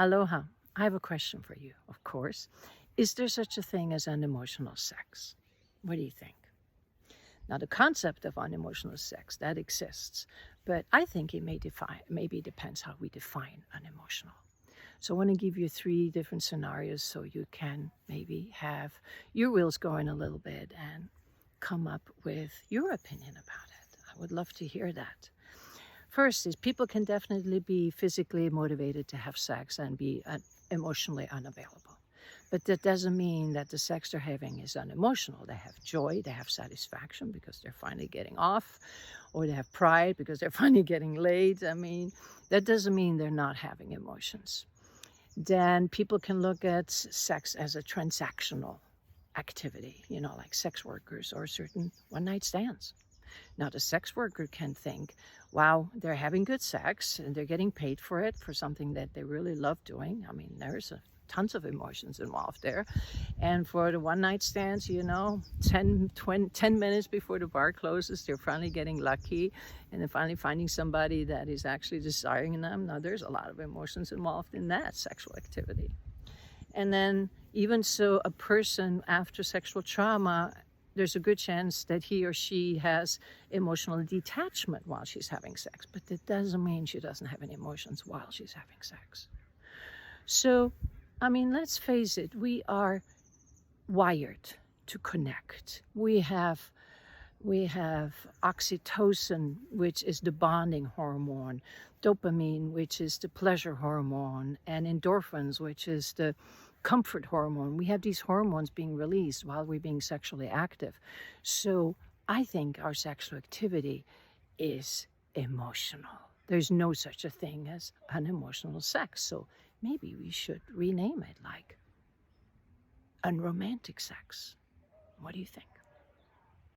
Aloha. I have a question for you, of course. Is there such a thing as unemotional sex? What do you think? Now, the concept of unemotional sex, that exists, but I think it maybe depends how we define unemotional. So I want to give you three different scenarios so you can maybe have your wheels going a little bit and come up with your opinion about it. I would love to hear that. First is people can definitely be physically motivated to have sex and be emotionally unavailable. But that doesn't mean that the sex they're having is unemotional. They have joy, they have satisfaction because they're finally getting off, or they have pride because they're finally getting laid. I mean, that doesn't mean they're not having emotions. Then people can look at sex as a transactional activity, like sex workers or certain one-night stands. Now, the sex worker can think, wow, they're having good sex and they're getting paid for it, for something that they really love doing. I mean, there's tons of emotions involved there. And for the one-night stands, 10 minutes before the bar closes, they're finally getting lucky and they're finally finding somebody that is actually desiring them. Now, there's a lot of emotions involved in that sexual activity. And then even so, a person after sexual trauma, there's a good chance that he or she has emotional detachment while she's having sex, but that doesn't mean she doesn't have any emotions while she's having sex. So, I mean, let's face it, we are wired to connect. We have oxytocin, which is the bonding hormone, dopamine, which is the pleasure hormone, and endorphins, which is the comfort hormone. We have these hormones being released while we're being sexually active. So I think our sexual activity is emotional. There's no such a thing as unemotional sex. So maybe we should rename it like unromantic sex. What do you think?